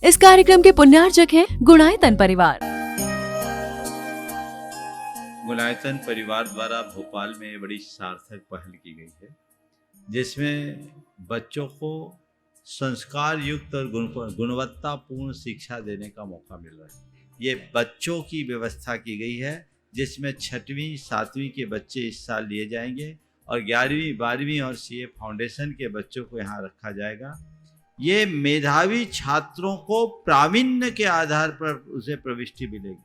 इस कार्यक्रम के पुण्यार्चक हैं गुणायतन परिवार। गुणायतन परिवार द्वारा भोपाल में बड़ी सार्थक पहल की गई है, जिसमें बच्चों को संस्कार युक्त और गुणवत्तापूर्ण शिक्षा देने का मौका मिल रहा है। ये बच्चों की व्यवस्था की गई है, जिसमें 6वीं 7वीं के बच्चे इस साल लिए जाएंगे और 11वीं 12वीं और सीए फाउंडेशन के बच्चों को यहाँ रखा जाएगा। ये मेधावी छात्रों को प्रावीण्य के आधार पर उसे प्रविष्टि मिलेगी।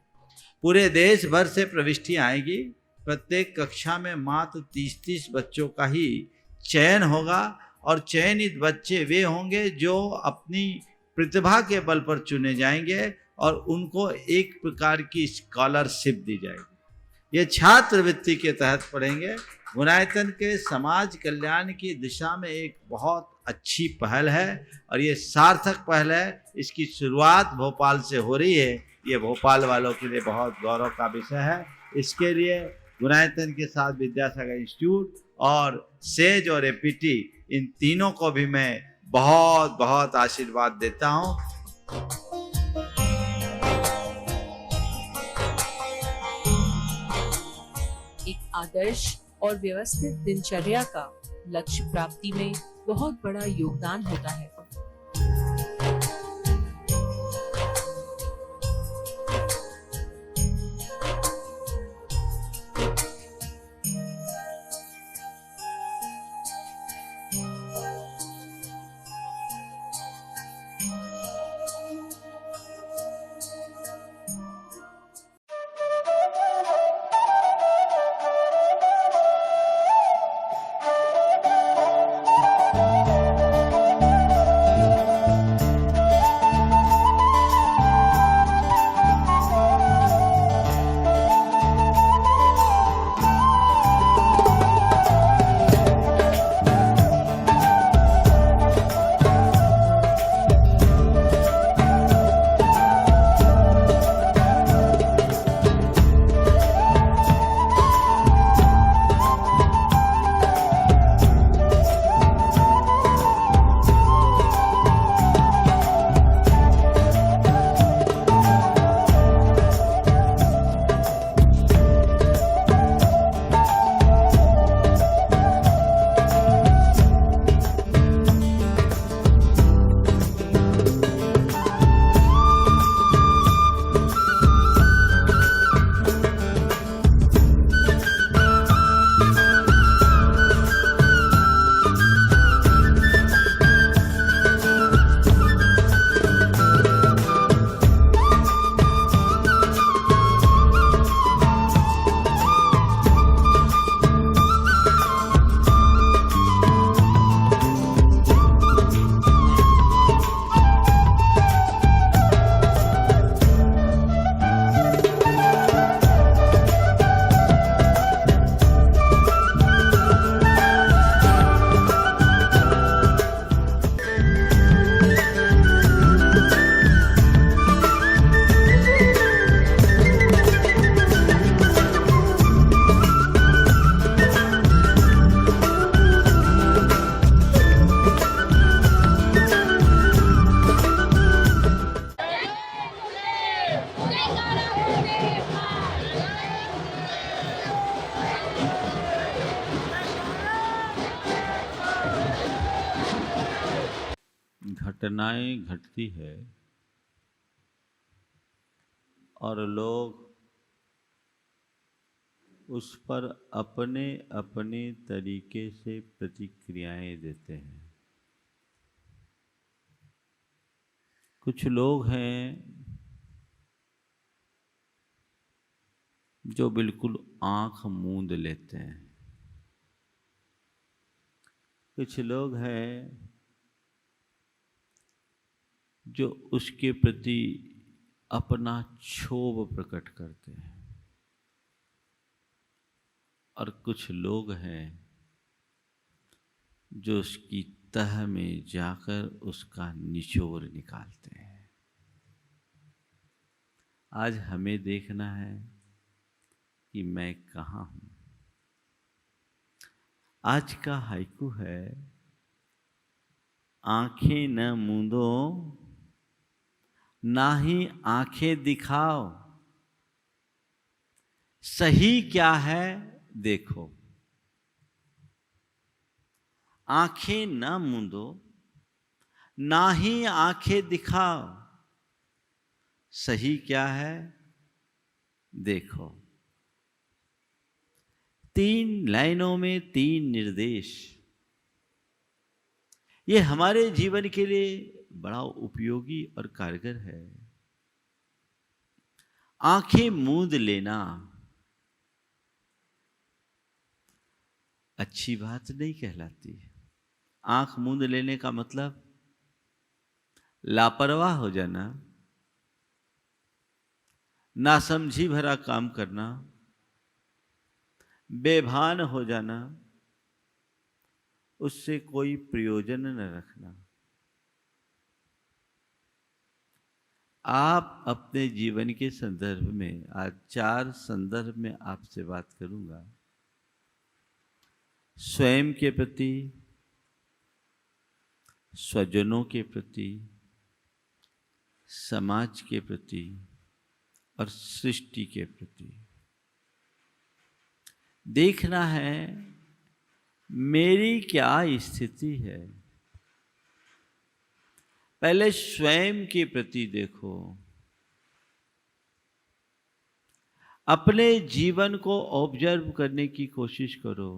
पूरे देश भर से प्रविष्टि आएगी। प्रत्येक कक्षा में मात्र 30-30 बच्चों का ही चयन होगा और चयनित बच्चे वे होंगे जो अपनी प्रतिभा के बल पर चुने जाएंगे और उनको एक प्रकार की स्कॉलरशिप दी जाएगी। ये छात्रवृत्ति के तहत पढ़ेंगे। गुणायतन के समाज कल्याण की दिशा में एक बहुत अच्छी पहल है और ये सार्थक पहल है। इसकी शुरुआत भोपाल से हो रही है। ये भोपाल वालों के लिए बहुत गौरव का विषय है। इसके लिए गुणायतन के साथ विद्यासागर इंस्टीट्यूट और सेज और एपीटी, इन तीनों को भी मैं बहुत बहुत आशीर्वाद देता हूँ। एक आदर्श और व्यवस्थित दिनचर्या का लक्ष्य प्राप्ति में बहुत बड़ा योगदान होता है। घटनाएं घटती है और लोग उस पर अपने अपने तरीके से प्रतिक्रियाएं देते हैं। कुछ लोग हैं जो बिल्कुल आंख मूंद लेते हैं। कुछ लोग हैं जो उसके प्रति अपना क्षोभ प्रकट करते हैं और कुछ लोग हैं जो उसकी तह में जाकर उसका निचोड़ निकालते हैं। आज हमें देखना है कि मैं कहाँ हूँ। आज का हाइकू है, आंखें न मूंदो ना ही आंखें दिखाओ, सही क्या है देखो। आंखें ना मूंदो, ना ही आंखें दिखाओ, सही क्या है देखो। 3 लाइनों में 3 निर्देश, ये हमारे जीवन के लिए बड़ा उपयोगी और कारगर है। आंखें मूंद लेना अच्छी बात नहीं कहलाती। आंख मूंद लेने का मतलब लापरवाह हो जाना, नासमझी भरा काम करना, बेभान हो जाना, उससे कोई प्रयोजन न रखना। आप अपने जीवन के संदर्भ में, आज 4 संदर्भ में आपसे बात करूंगा। स्वयं के प्रति, स्वजनों के प्रति, समाज के प्रति और सृष्टि के प्रति। देखना है मेरी क्या स्थिति है। पहले स्वयं के प्रति देखो, अपने जीवन को ऑब्जर्व करने की कोशिश करो।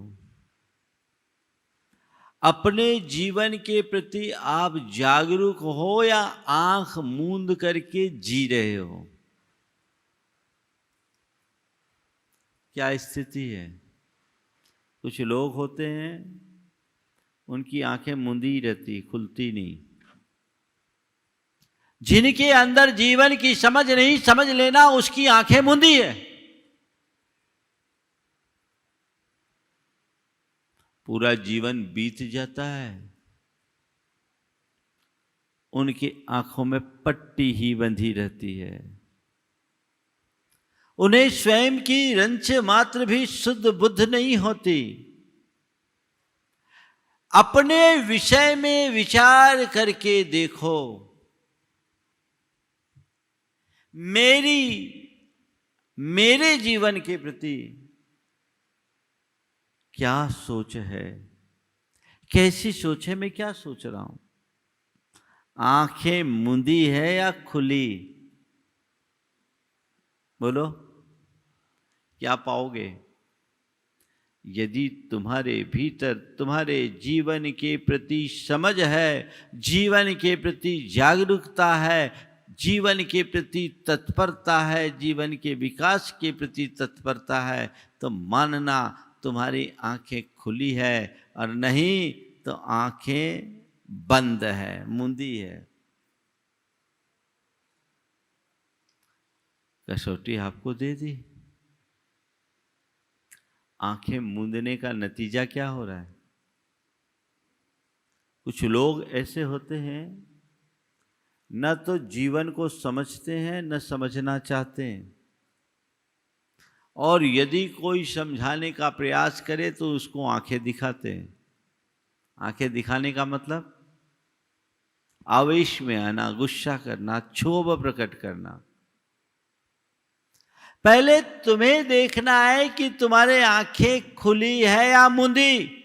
अपने जीवन के प्रति आप जागरूक हो या आंख मूंद करके जी रहे हो? क्या स्थिति है? कुछ लोग होते हैं, उनकी आंखें मूंदी रहती, खुलती नहीं। जिनके अंदर जीवन की समझ नहीं, समझ लेना उसकी आंखें मूंदी है। पूरा जीवन बीत जाता है, उनकी आंखों में पट्टी ही बंधी रहती है। उन्हें स्वयं की रंच मात्र भी शुद्ध बुद्ध नहीं होती। अपने विषय में विचार करके देखो, मेरे जीवन के प्रति क्या सोच है, कैसी सोच है, मैं क्या सोच रहा हूं? आंखें मूंदी है या खुली? बोलो, क्या पाओगे? यदि तुम्हारे भीतर तुम्हारे जीवन के प्रति समझ है, जीवन के प्रति जागरूकता है, जीवन के प्रति तत्परता है, जीवन के विकास के प्रति तत्परता है, तो मानना तुम्हारी आंखें खुली है, और नहीं तो आंखें बंद है, मूंदी है। कसौटी आपको दे दी। आंखें मूंदने का नतीजा क्या हो रहा है? कुछ लोग ऐसे होते हैं, न तो जीवन को समझते हैं, न समझना चाहते हैं, और यदि कोई समझाने का प्रयास करे तो उसको आंखें दिखाते हैं। आंखें दिखाने का मतलब आवेश में आना, गुस्सा करना, क्षोभ प्रकट करना। पहले तुम्हें देखना है कि तुम्हारे आंखें खुली है या मूंदी।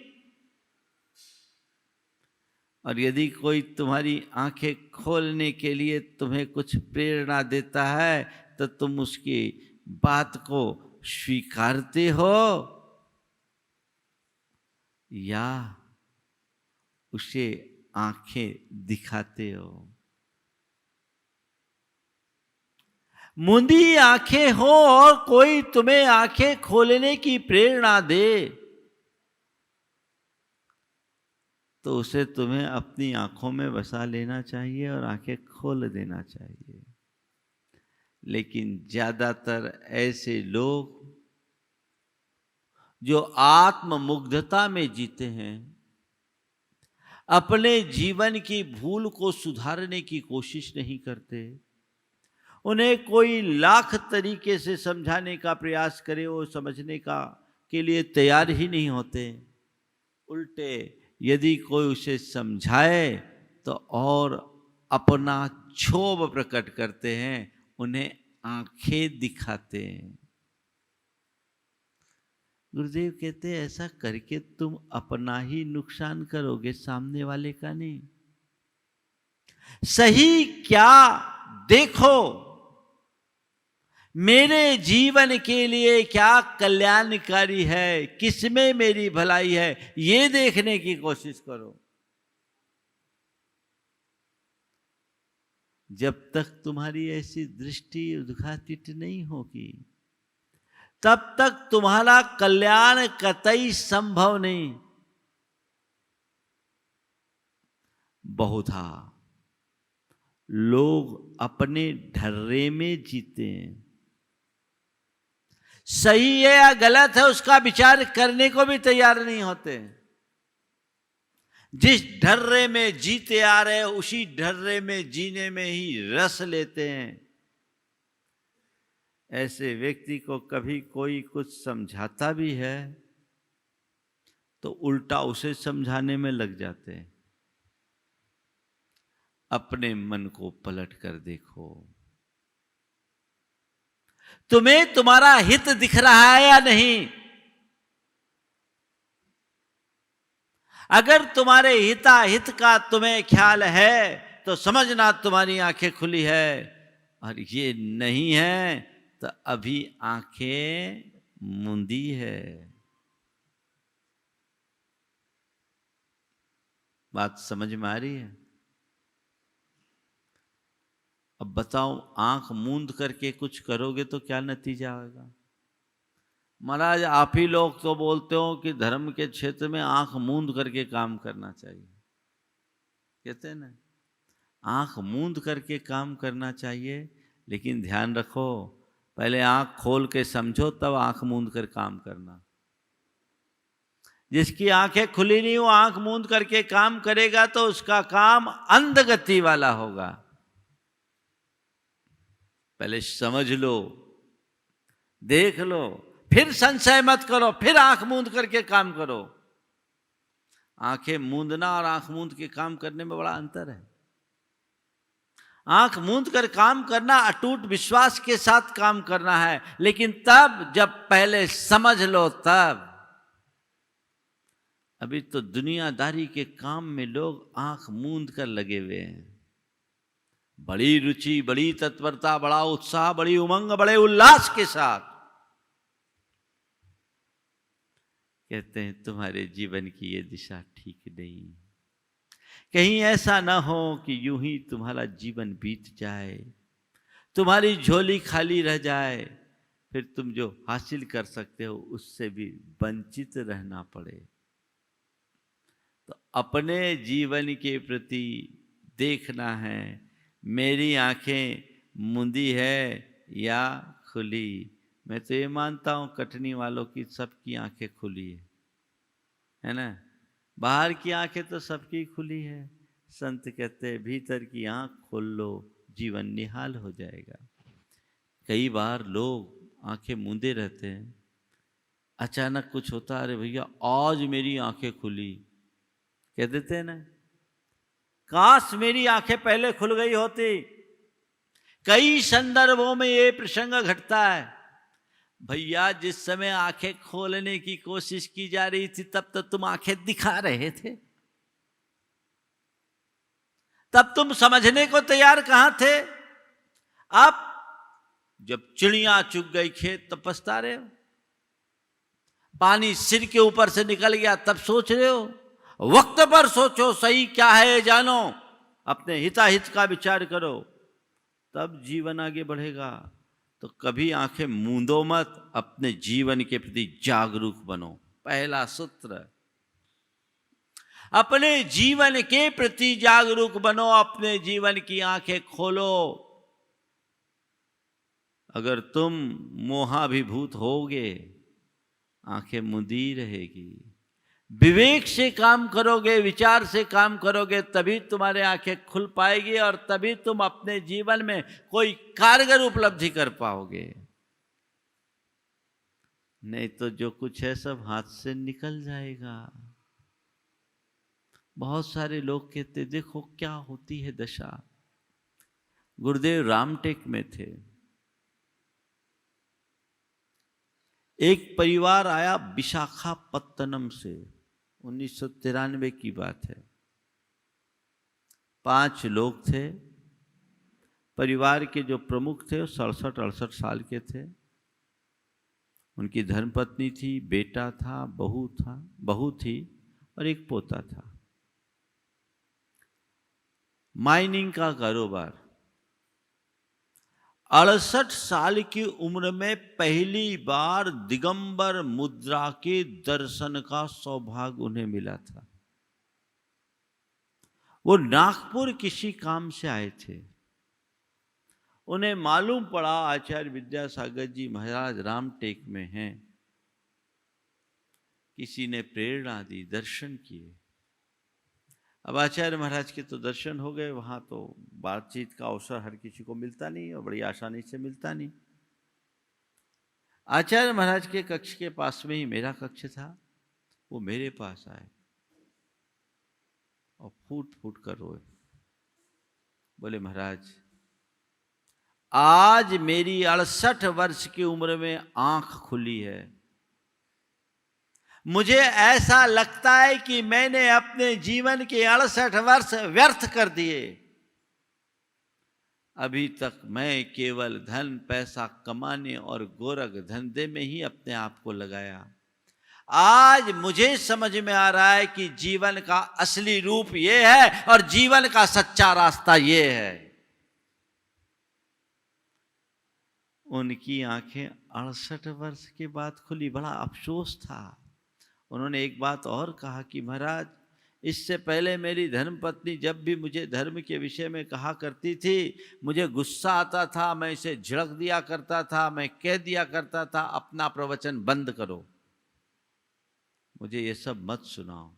और यदि कोई तुम्हारी आंखें खोलने के लिए तुम्हें कुछ प्रेरणा देता है तो तुम उसकी बात को स्वीकारते हो या उसे आंखें दिखाते हो। मूंदी आंखें हो और कोई तुम्हें आंखें खोलने की प्रेरणा दे तो उसे तुम्हें अपनी आंखों में बसा लेना चाहिए और आंखें खोल देना चाहिए। लेकिन ज्यादातर ऐसे लोग जो आत्ममुग्धता में जीते हैं, अपने जीवन की भूल को सुधारने की कोशिश नहीं करते। उन्हें कोई लाख तरीके से समझाने का प्रयास करे, वो समझने के लिए तैयार ही नहीं होते। उल्टे यदि कोई उसे समझाए तो और अपना क्षोभ प्रकट करते हैं, उन्हें आंखें दिखाते हैं। गुरुदेव कहते हैं ऐसा करके तुम अपना ही नुकसान करोगे, सामने वाले का नहीं। सही क्या देखो, मेरे जीवन के लिए क्या कल्याणकारी है, किसमें मेरी भलाई है, ये देखने की कोशिश करो। जब तक तुम्हारी ऐसी दृष्टि उद्घाटित नहीं होगी, तब तक तुम्हारा कल्याण कतई संभव नहीं। बहुधा लोग अपने ढर्रे में जीते हैं। सही है या गलत है उसका विचार करने को भी तैयार नहीं होते। जिस ढर्रे में जीते आ रहे हैं उसी ढर्रे में जीने में ही रस लेते हैं। ऐसे व्यक्ति को कभी कोई कुछ समझाता भी है तो उल्टा उसे समझाने में लग जाते हैं। अपने मन को पलट कर देखो, तुम्हें तुम्हारा हित दिख रहा है या नहीं? अगर तुम्हारे हिताहित का तुम्हें ख्याल है तो समझना तुम्हारी आंखें खुली है, और ये नहीं है तो अभी आंखें मूंदी है। बात समझ में आ रही है? अब बताओ, आंख मूंद करके कुछ करोगे तो क्या नतीजा होगा? महाराज आप ही लोग तो बोलते हो कि धर्म के क्षेत्र में आंख मूंद करके काम करना चाहिए। कहते हैं ना, आंख मूंद करके काम करना चाहिए, लेकिन ध्यान रखो पहले आंख खोल के समझो तब आंख मूंद कर काम करना। जिसकी आंखें खुली नहीं वो आंख मूंद करके काम करेगा तो उसका काम अंधगति वाला होगा। पहले समझ लो, देख लो, फिर संशय मत करो, फिर आंख मूंद करके काम करो। आंखें मूंदना और आंख मूंद के काम करने में बड़ा अंतर है। आंख मूंद कर काम करना अटूट विश्वास के साथ काम करना है, लेकिन तब जब पहले समझ लो तब। अभी तो दुनियादारी के काम में लोग आंख मूंद कर लगे हुए हैं। बड़ी रुचि, बड़ी तत्परता, बड़ा उत्साह, बड़ी उमंग, बड़े उल्लास के साथ कहते हैं तुम्हारे जीवन की ये दिशा ठीक नहीं। कहीं ऐसा ना हो कि यूं ही तुम्हारा जीवन बीत जाए, तुम्हारी झोली खाली रह जाए, फिर तुम जो हासिल कर सकते हो उससे भी वंचित रहना पड़े। तो अपने जीवन के प्रति देखना है, मेरी आंखें मूंदी है या खुली। मैं तो ये मानता हूँ कटनी वालों की सबकी आंखें खुली है ना। बाहर की आंखें तो सबकी खुली है। संत कहते हैं भीतर की आंख खोल लो, जीवन निहाल हो जाएगा। कई बार लोग आंखें मूंदे रहते हैं, अचानक कुछ होता, अरे भैया आज मेरी आंखें खुली, कह देते हैं ना, काश मेरी आंखें पहले खुल गई होती। कई संदर्भों में ये प्रसंग घटता है। भैया जिस समय आंखें खोलने की कोशिश की जा रही थी तब तो तुम आंखें दिखा रहे थे, तब तुम समझने को तैयार कहां थे। अब जब चिड़िया चुग गई खेत तब पछता रहे हो, पानी सिर के ऊपर से निकल गया तब सोच रहे हो। वक्त पर सोचो सही क्या है जानो, अपने हिताहित का विचार करो, तब जीवन आगे बढ़ेगा। तो कभी आंखें मूंदो मत, अपने जीवन के प्रति जागरूक बनो। पहला सूत्र, अपने जीवन के प्रति जागरूक बनो, अपने जीवन की आंखें खोलो। अगर तुम मोहाभिभूत होगे, आंखें मूंदी रहेगी। विवेक से काम करोगे, विचार से काम करोगे, तभी तुम्हारे आंखें खुल पाएगी और तभी तुम अपने जीवन में कोई कारगर उपलब्धि कर पाओगे। नहीं तो जो कुछ है सब हाथ से निकल जाएगा। बहुत सारे लोग कहते देखो क्या होती है दशा, गुरुदेव रामटेक में थे। एक परिवार आया विशाखापत्तनम से, 1993 की बात है। 5 लोग थे। परिवार के जो प्रमुख थे वो 67-68 साल के थे। उनकी धर्मपत्नी थी, बेटा था, बहू थी और एक पोता था। माइनिंग का कारोबार। 68 साल की उम्र में पहली बार दिगंबर मुद्रा के दर्शन का सौभाग्य उन्हें मिला था। वो नागपुर किसी काम से आए थे। उन्हें मालूम पड़ा आचार्य विद्यासागर जी महाराज रामटेक में हैं। किसी ने प्रेरणा दी, दर्शन किए। अब आचार्य महाराज के तो दर्शन हो गए। वहाँ तो बातचीत का अवसर हर किसी को मिलता नहीं और बड़ी आसानी से मिलता नहीं। आचार्य महाराज के कक्ष के पास में ही मेरा कक्ष था। वो मेरे पास आए और फूट फूट कर रोए। बोले, महाराज, आज मेरी 68 वर्ष की उम्र में आंख खुली है। मुझे ऐसा लगता है कि मैंने अपने जीवन के 68 वर्ष व्यर्थ कर दिए। अभी तक मैं केवल धन पैसा कमाने और गोरख धंधे में ही अपने आप को लगाया। आज मुझे समझ में आ रहा है कि जीवन का असली रूप ये है और जीवन का सच्चा रास्ता ये है। उनकी आंखें 68 वर्ष के बाद खुली। बड़ा अफसोस था। उन्होंने एक बात और कहा कि महाराज, इससे पहले मेरी धर्मपत्नी जब भी मुझे धर्म के विषय में कहा करती थी, मुझे गुस्सा आता था, मैं इसे झिड़क दिया करता था, मैं कह दिया करता था, अपना प्रवचन बंद करो, मुझे ये सब मत सुनाओ।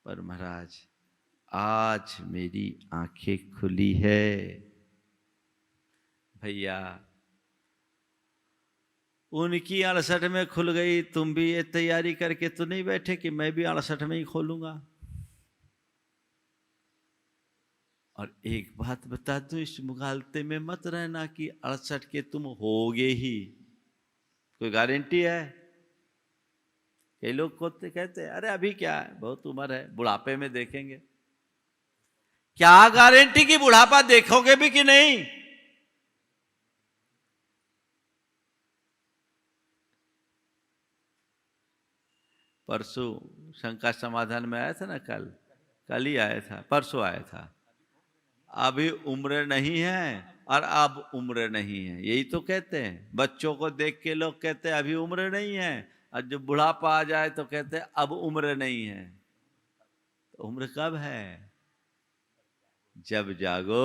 पर महाराज, आज मेरी आंखें खुली है। भैया, उनकी 68 में खुल गई, तुम भी ये तैयारी करके तो नहीं बैठे कि मैं भी 68 में ही खोलूंगा। और एक बात बता दूं, इस मुगालते में मत रहना कि 68 के तुम होगे ही। कोई गारंटी है? कई लोग कहते हैं, अरे अभी क्या है, बहुत उम्र है, बुढ़ापे में देखेंगे। क्या गारंटी कि बुढ़ापा देखोगे भी कि नहीं? परसों शंका समाधान में आया था ना, कल ही आया था, परसों आया था। अभी उम्र नहीं है और अब उम्र नहीं है, यही तो कहते हैं। बच्चों को देख के लोग कहते हैं अभी उम्र नहीं है, और जब बुढ़ापा आ जाए तो कहते हैं अब उम्र नहीं है। तो उम्र कब है? जब जागो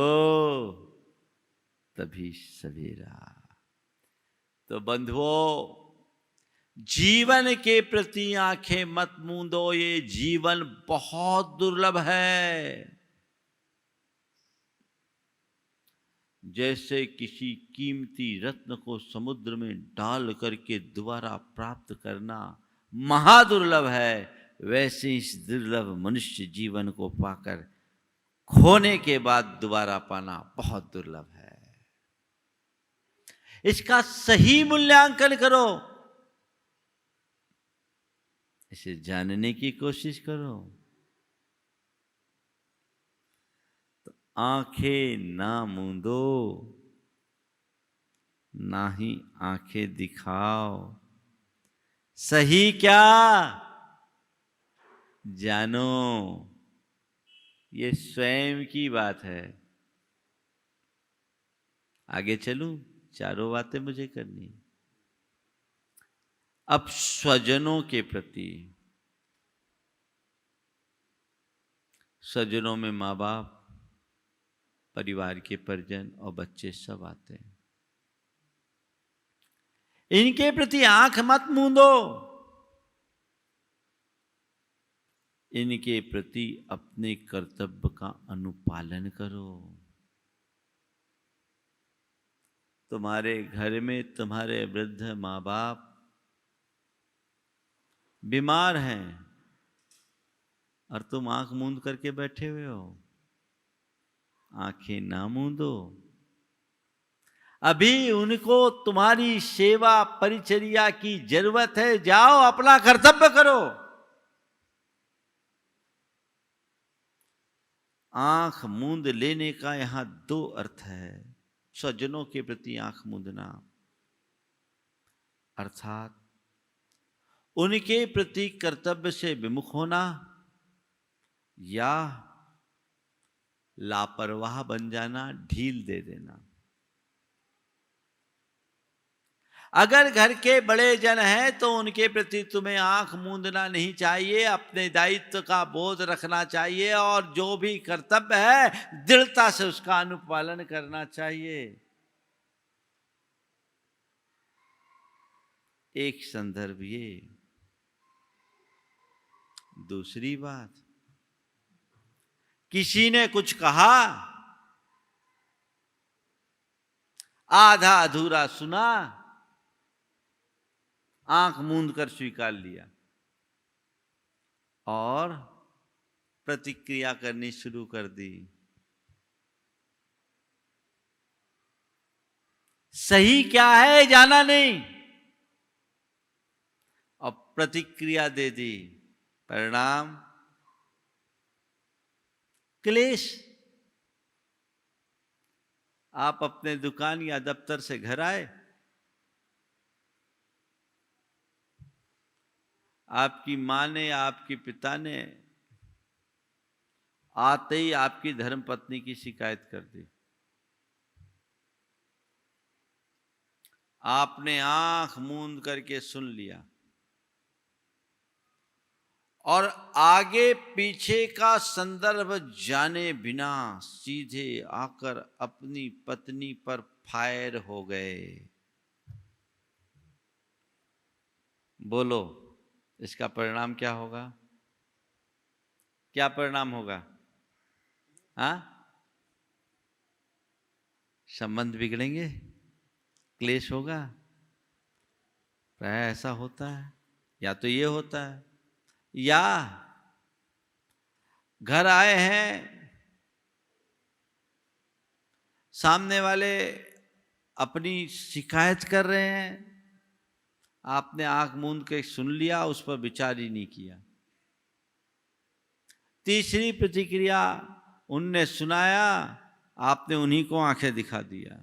तभी सवेरा। तो बंधुओं, जीवन के प्रति आंखें मत मूंदो। ये जीवन बहुत दुर्लभ है। जैसे किसी कीमती रत्न को समुद्र में डाल करके दोबारा प्राप्त करना महादुर्लभ है, वैसे इस दुर्लभ मनुष्य जीवन को पाकर खोने के बाद दोबारा पाना बहुत दुर्लभ है। इसका सही मूल्यांकन करो, इसे जानने की कोशिश करो। तो आंखें ना मूंदो, ना ही आंखें दिखाओ। सही क्या जानो, ये स्वयं की बात है। आगे चलूं, चारों बातें मुझे करनी। अब स्वजनों के प्रति, स्वजनों में माँ बाप, परिवार के परिजन और बच्चे सब आते हैं। इनके प्रति आंख मत मूंदो, इनके प्रति अपने कर्तव्य का अनुपालन करो। तुम्हारे घर में तुम्हारे वृद्ध माँ बाप बीमार हैं और तुम आंख मूंद करके बैठे हुए हो। आंखें ना मूंदो। अभी उनको तुम्हारी सेवा परिचर्या की जरूरत है, जाओ अपना कर्तव्य करो। आंख मूंद लेने का यहां दो अर्थ है। स्वजनों के प्रति आंख मूंदना अर्थात उनके प्रति कर्तव्य से विमुख होना या लापरवाह बन जाना, ढील दे देना। अगर घर के बड़े जन हैं तो उनके प्रति तुम्हें आंख मूंदना नहीं चाहिए, अपने दायित्व का बोध रखना चाहिए और जो भी कर्तव्य है दृढ़ता से उसका अनुपालन करना चाहिए। एक संदर्भ ये। दूसरी बात, किसी ने कुछ कहा, आधा अधूरा सुना, आंख मूंद कर स्वीकार लिया और प्रतिक्रिया करनी शुरू कर दी। सही क्या है जाना नहीं और प्रतिक्रिया दे दी। परिणाम क्लेश। आप अपने दुकान या दफ्तर से घर आए, आपकी मां ने, आपके पिता ने आते ही आपकी धर्मपत्नी की शिकायत कर दी। आपने आंख मूंद करके सुन लिया और आगे पीछे का संदर्भ जाने बिना सीधे आकर अपनी पत्नी पर फायर हो गए। बोलो, इसका परिणाम क्या होगा? क्या परिणाम होगा? हाँ, संबंध बिगड़ेंगे, क्लेश होगा। प्राय ऐसा होता है, या तो ये होता है, या घर आए हैं, सामने वाले अपनी शिकायत कर रहे हैं, आपने आंख मूंद के सुन लिया, उस पर विचार ही नहीं किया। तीसरी प्रतिक्रिया, उनने सुनाया, आपने उन्हीं को आंखें दिखा दिया।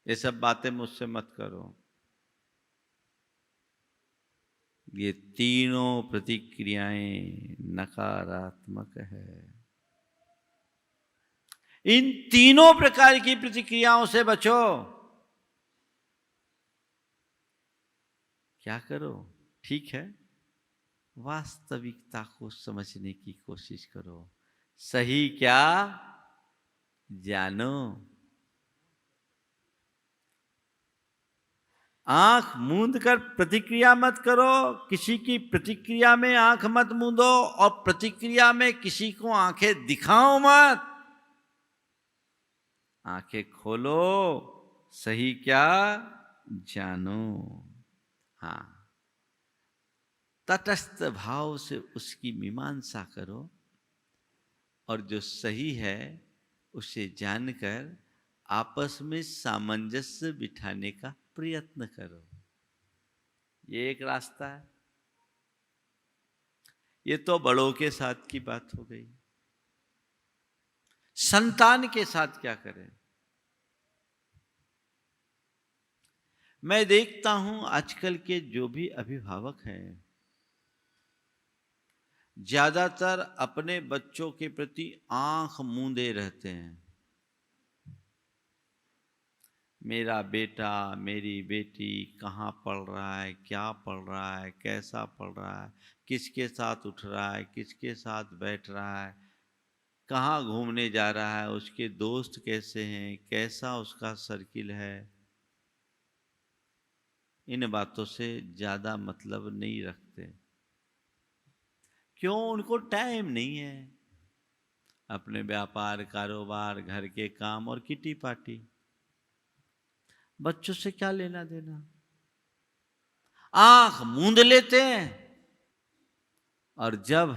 ये सब बातें मुझसे मत करो। ये तीनों प्रतिक्रियाएं नकारात्मक है। इन तीनों प्रकार की प्रतिक्रियाओं से बचो। क्या करो? ठीक है, वास्तविकता को समझने की कोशिश करो। सही क्या जानो। आंख मूंद कर प्रतिक्रिया मत करो, किसी की प्रतिक्रिया में आंख मत मूंदो और प्रतिक्रिया में किसी को आंखें दिखाओ मत। आंखें खोलो, सही क्या जानो। हाँ, तटस्थ भाव से उसकी मीमांसा करो और जो सही है उसे जानकर आपस में सामंजस्य बिठाने का प्रयत्न करो। ये एक रास्ता है। ये तो बड़ों के साथ की बात हो गई। संतान के साथ क्या करें? मैं देखता हूं आजकल के जो भी अभिभावक हैं, ज्यादातर अपने बच्चों के प्रति आंख मूंदे रहते हैं। मेरा बेटा, मेरी बेटी कहाँ पढ़ रहा है, क्या पढ़ रहा है, कैसा पढ़ रहा है, किसके साथ उठ रहा है, किसके साथ बैठ रहा है, कहाँ घूमने जा रहा है, उसके दोस्त कैसे हैं, कैसा उसका सर्किल है। इन बातों से ज़्यादा मतलब नहीं रखते। क्यों? उनको टाइम नहीं है। अपने व्यापार, कारोबार, घर के काम और किटी पार्टी, बच्चों से क्या लेना देना। आंख मूंद लेते हैं और जब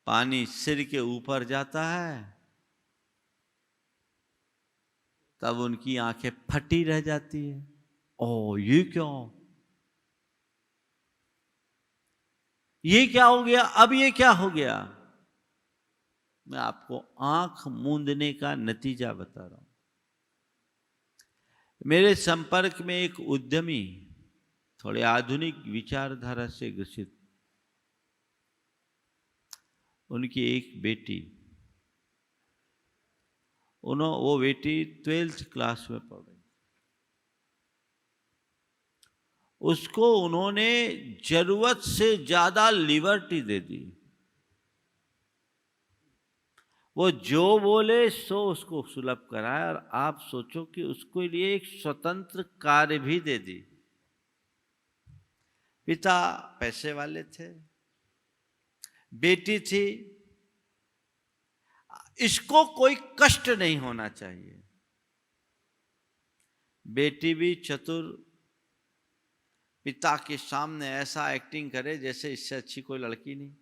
पानी सिर के ऊपर जाता है तब उनकी आंखें फटी रह जाती है। ओ ये क्या, ये क्या हो गया, अब ये क्या हो गया। मैं आपको आंख मूंदने का नतीजा बता रहा हूं। मेरे संपर्क में एक उद्यमी, थोड़े आधुनिक विचारधारा से ग्रसित, उनकी एक बेटी, वो बेटी 12th क्लास में पढ़ रही, उसको उन्होंने जरूरत से ज्यादा लिबर्टी दे दी। वो जो बोले सो उसको सुलभ कराया, और आप सोचो कि उसको लिए एक स्वतंत्र कार्य भी दे दी। पिता पैसे वाले थे, बेटी थी, इसको कोई कष्ट नहीं होना चाहिए। बेटी भी चतुर, पिता के सामने ऐसा एक्टिंग करे जैसे इससे अच्छी कोई लड़की नहीं।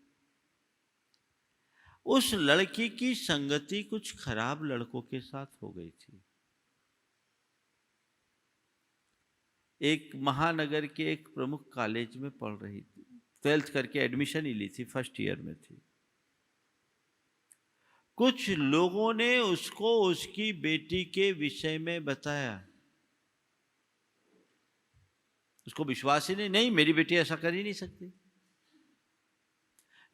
उस लड़की की संगति कुछ खराब लड़कों के साथ हो गई थी। एक महानगर के एक प्रमुख कॉलेज में पढ़ रही थी, 12th करके एडमिशन ही ली थी, फर्स्ट ईयर में थी। कुछ लोगों ने उसको उसकी बेटी के विषय में बताया, उसको विश्वास ही नहीं, मेरी बेटी ऐसा कर ही नहीं सकती,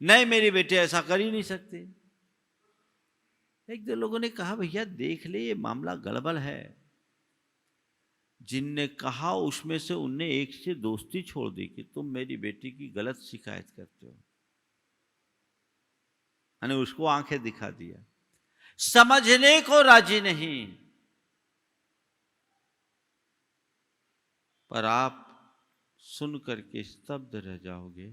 नहीं मेरी बेटी ऐसा कर ही नहीं सकती। एक दो लोगों ने कहा भैया देख ले ये मामला गड़बड़ है। जिनने कहा उसमें से उनने एक से दोस्ती छोड़ दी कि तुम मेरी बेटी की गलत शिकायत करते हो, यानी उसको आंखें दिखा दिया। समझने को राजी नहीं, पर आप सुन करके स्तब्ध रह जाओगे।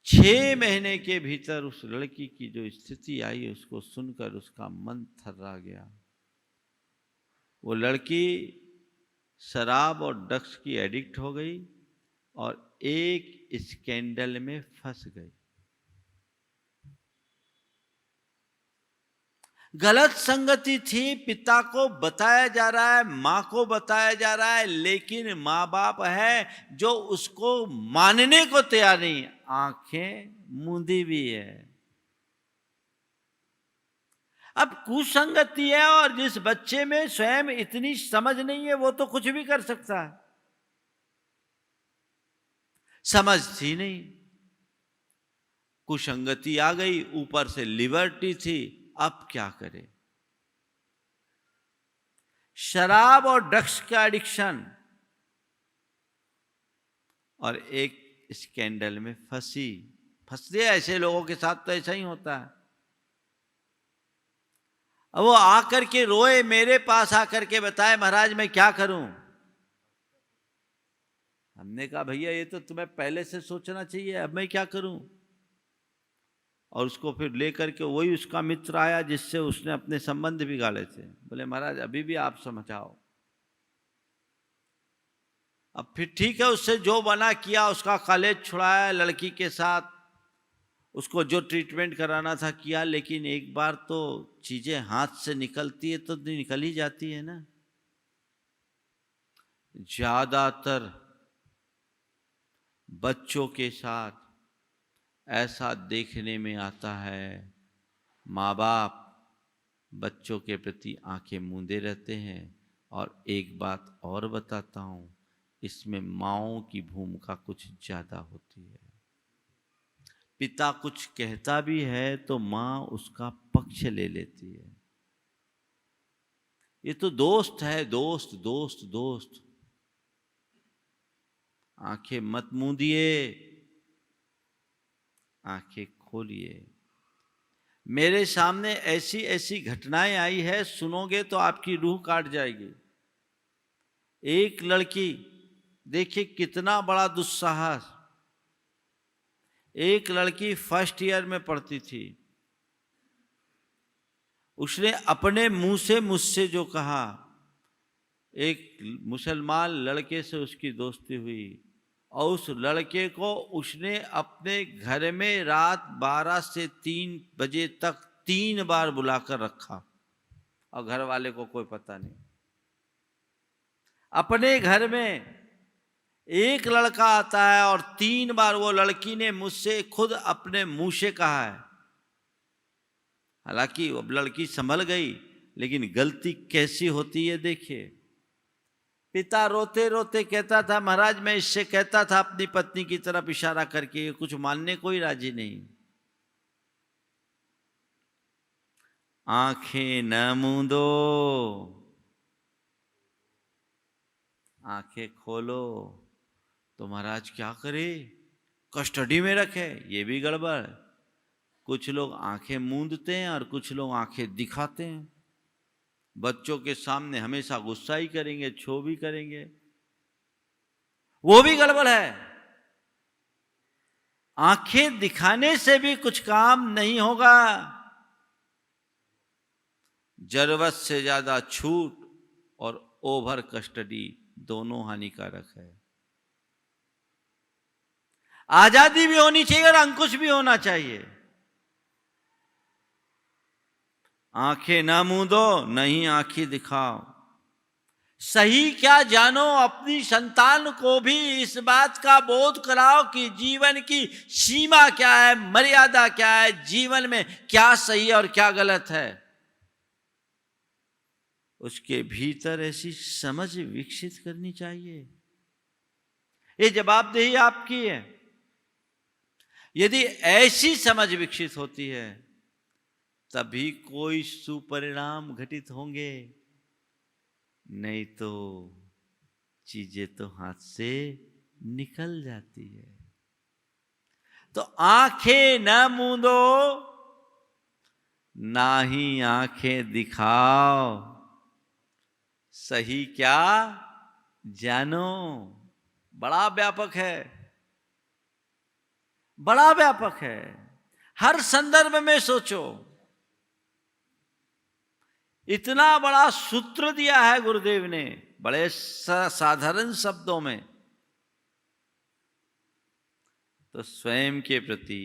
6 महीने के भीतर उस लड़की की जो स्थिति आई उसको सुनकर उसका मन थर्रा गया। वो लड़की शराब और ड्रग्स की एडिक्ट हो गई और एक स्कैंडल में फंस गई। गलत संगति थी, पिता को बताया जा रहा है, मां को बताया जा रहा है, लेकिन मां बाप है जो उसको मानने को तैयार नहीं, आंखें मूंदी भी है। अब कुसंगति है, और जिस बच्चे में स्वयं इतनी समझ नहीं है वो तो कुछ भी कर सकता है। समझ थी नहीं, कुसंगति आ गई, ऊपर से लिबर्टी थी, अब क्या करे। शराब और ड्रग्स का एडिक्शन और एक स्कैंडल में फंसते ऐसे लोगों के साथ तो ऐसा ही होता है। अब वो आकर के रोए, मेरे पास आकर के बताए महाराज मैं क्या करूं। हमने कहा भैया ये तो तुम्हें पहले से सोचना चाहिए, अब मैं क्या करूं। और उसको फिर लेकर के वही उसका मित्र आया जिससे उसने अपने संबंध बिगाड़े थे, बोले महाराज अभी भी आप समझाओ। अब फिर ठीक है, उससे जो बना किया, उसका कॉलेज छुड़ाया, लड़की के साथ उसको जो ट्रीटमेंट कराना था किया, लेकिन एक बार तो चीजें हाथ से निकलती है तो निकल ही जाती है ना। ज्यादातर बच्चों के साथ ऐसा देखने में आता है, माँ बाप बच्चों के प्रति आंखें मूंदे रहते हैं। और एक बात और बताता हूँ, इसमें माँओं की भूमिका कुछ ज्यादा होती है। पिता कुछ कहता भी है तो माँ उसका पक्ष ले लेती है। ये तो दोस्त है, दोस्त दोस्त दोस्त। आंखें मत मूंदिए, आंखें खोलिए। मेरे सामने ऐसी ऐसी घटनाएं आई है, सुनोगे तो आपकी रूह काट जाएगी। एक लड़की, देखिए कितना बड़ा दुस्साहस। एक लड़की फर्स्ट ईयर में पढ़ती थी, उसने अपने मुंह से मुझसे जो कहा, एक मुसलमान लड़के से उसकी दोस्ती हुई और उस लड़के को उसने अपने घर में रात 12 से 3 बजे तक 3 बार बुलाकर रखा। और घर वाले को कोई पता नहीं। अपने घर में एक लड़का आता है और 3 बार वो लड़की ने मुझसे खुद अपने मुंह से कहा है, हालांकि अब लड़की संभल गई, लेकिन गलती कैसी होती है देखिए। पिता रोते रोते कहता था, महाराज मैं इससे कहता था अपनी पत्नी की तरफ इशारा करके, ये कुछ मानने को ही राजी नहीं। आंखें न मूंदो, आंखें खोलो। तो महाराज क्या करे, कस्टडी में रखे, ये भी गड़बड़। कुछ लोग आंखें मूंदते हैं और कुछ लोग आंखें दिखाते हैं। बच्चों के सामने हमेशा गुस्सा ही करेंगे, छो भी करेंगे, वो भी गड़बड़ है। आंखें दिखाने से भी कुछ काम नहीं होगा। जरूरत से ज्यादा छूट और ओवर कस्टडी दोनों हानिकारक है। आजादी भी होनी चाहिए और अंकुश भी होना चाहिए। आंखें ना मूंदो, नहीं आंखें दिखाओ। सही क्या जानो, अपनी संतान को भी इस बात का बोध कराओ कि जीवन की सीमा क्या है, मर्यादा क्या है, जीवन में क्या सही और क्या गलत है। उसके भीतर ऐसी समझ विकसित करनी चाहिए। ये जवाबदेही आपकी है। यदि ऐसी समझ विकसित होती है तभी कोई सुपरिणाम घटित होंगे, नहीं तो चीजें तो हाथ से निकल जाती है। तो आंखें न मूंदो, ना ही आंखें दिखाओ। सही क्या जानो, बड़ा व्यापक है, बड़ा व्यापक है। हर संदर्भ में सोचो, इतना बड़ा सूत्र दिया है गुरुदेव ने बड़े साधारण शब्दों में। तो स्वयं के प्रति,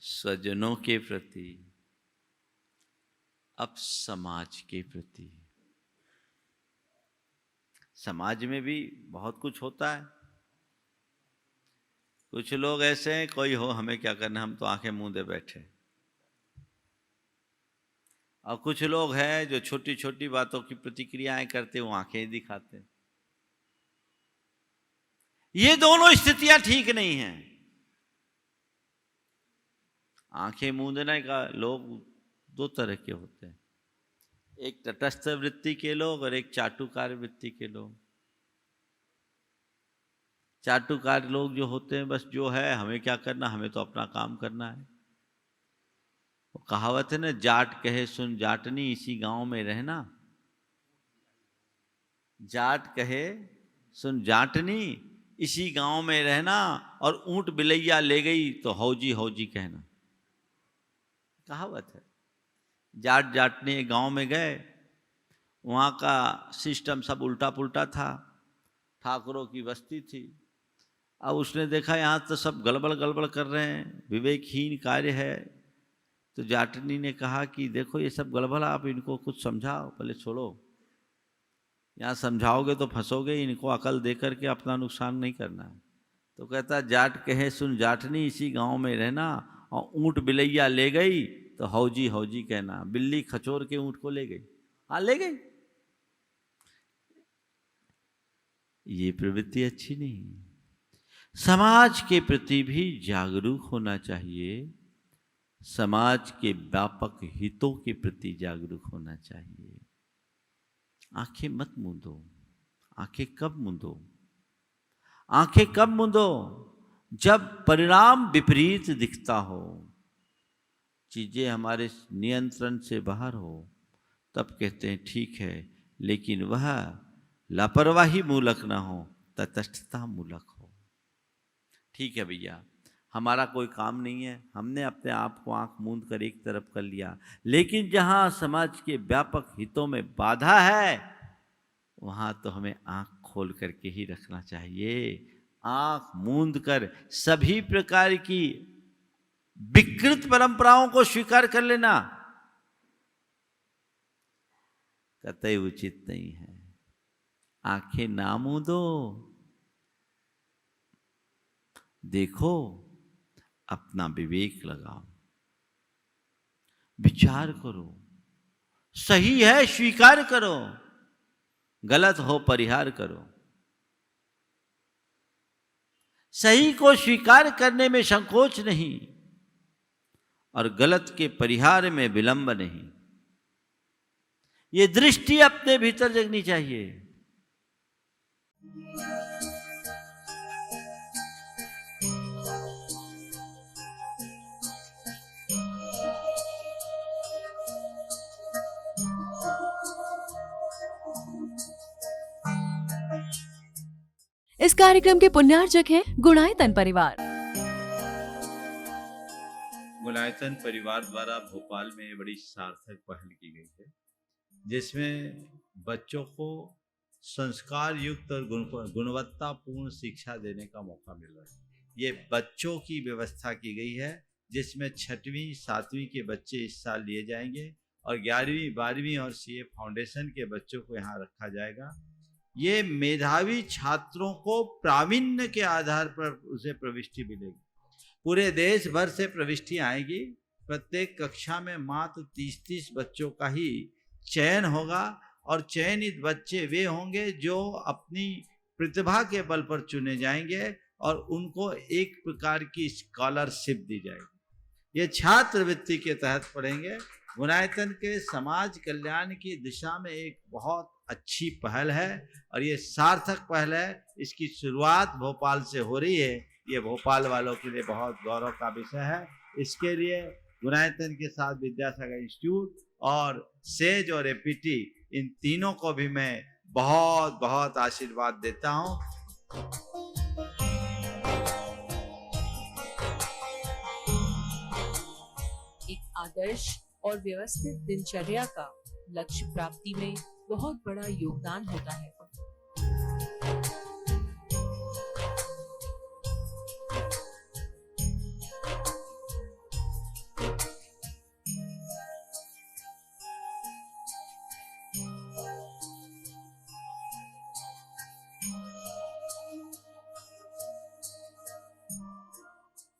स्वजनों के प्रति, अब समाज के प्रति। समाज में भी बहुत कुछ होता है। कुछ लोग ऐसे हैं, कोई हो हमें क्या करना, हम तो आंखें मूंदे बैठे। और कुछ लोग हैं जो छोटी छोटी बातों की प्रतिक्रियाएं करते, वो आंखें दिखाते। ये दोनों स्थितियां ठीक नहीं हैं। आंखें मूंदने का लोग 2 तरह के होते हैं, एक तटस्थ वृत्ति के लोग और एक चाटुकार वृत्ति के लोग। चाटुकार लोग जो होते हैं, बस जो है हमें क्या करना, हमें तो अपना काम करना है। वो कहावत है ना, जाट कहे सुन जाटनी, इसी गांव में रहना। जाट कहे सुन जाटनी, इसी गांव में रहना, और ऊंट बिलैया ले गई तो हौजी हौजी कहना। कहावत है। जाट जाटनी गांव में गए, वहाँ का सिस्टम सब उल्टा पुल्टा था, ठाकुरों की बस्ती थी। अब उसने देखा यहाँ तो सब गड़बड़ गड़बड़ कर रहे हैं, विवेकहीन कार्य है। तो जाटनी ने कहा कि देखो ये सब गड़बड़, आप इनको कुछ समझाओ, पहले छोड़ो, यहाँ समझाओगे तो फंसोगे, इनको अकल दे करके अपना नुकसान नहीं करना है। तो कहता, जाट कहे सुन जाटनी, इसी गांव में रहना, और ऊंट बिलैया ले गई तो हौजी हौजी कहना। बिल्ली खचोर के ऊंट को ले गई, हाँ ले गई। ये प्रवृत्ति अच्छी नहीं। समाज के प्रति भी जागरूक होना चाहिए, समाज के व्यापक हितों के प्रति जागरूक होना चाहिए। आंखें मत मूंदो। आंखें कब मूंदो? आंखें कब मूंदो? जब परिणाम विपरीत दिखता हो, चीजें हमारे नियंत्रण से बाहर हो, तब कहते हैं ठीक है, लेकिन वह लापरवाही मूलक ना हो, तटस्थता मूलक हो। ठीक है भैया, हमारा कोई काम नहीं है, हमने अपने आप को आंख मूंद कर एक तरफ कर लिया, लेकिन जहां समाज के व्यापक हितों में बाधा है, वहां तो हमें आंख खोल करके ही रखना चाहिए। आंख मूंद कर सभी प्रकार की विकृत परंपराओं को स्वीकार कर लेना, कतई उचित नहीं है। आंखें ना मूंदो, देखो, अपना विवेक लगाओ, विचार करो, सही है स्वीकार करो, गलत हो परिहार करो। सही को स्वीकार करने में संकोच नहीं और गलत के परिहार में विलंब नहीं। ये दृष्टि अपने भीतर जगनी चाहिए। इस कार्यक्रम के पुण्यार्जक हैं गुणायतन परिवार। गुणायतन परिवार द्वारा भोपाल में बड़ी सार्थक पहल की गई है, जिसमें बच्चों को संस्कार युक्त और गुणवत्तापूर्ण शिक्षा देने का मौका मिल रहा है। ये बच्चों की व्यवस्था की गई है, जिसमें 6वीं 7वीं के बच्चे इस साल लिए जाएंगे और 11वीं 12वीं और सीए फाउंडेशन के बच्चों को यहाँ रखा जाएगा। ये मेधावी छात्रों को प्रावीण्य के आधार पर उसे प्रविष्टि मिलेगी। पूरे देश भर से प्रविष्टि आएगी। प्रत्येक कक्षा में मात्र 30-30 बच्चों का ही चयन होगा और चयनित बच्चे वे होंगे जो अपनी प्रतिभा के बल पर चुने जाएंगे और उनको एक प्रकार की स्कॉलरशिप दी जाएगी। ये छात्रवृत्ति के तहत पढ़ेंगे। गुणायतन के समाज कल्याण की दिशा में एक बहुत अच्छी पहल है और ये सार्थक पहल है। इसकी शुरुआत भोपाल से हो रही है। ये भोपाल वालों के लिए बहुत गौरव का विषय है। इसके लिए गुणायतन के साथ विद्यासागर इंस्टीट्यूट और सेज और एपीटी, इन तीनों को भी मैं बहुत बहुत आशीर्वाद देता हूँ। एक आदर्श और व्यवस्थित दिनचर्या का लक्ष्य प्राप्ति में बहुत बड़ा योगदान होता है।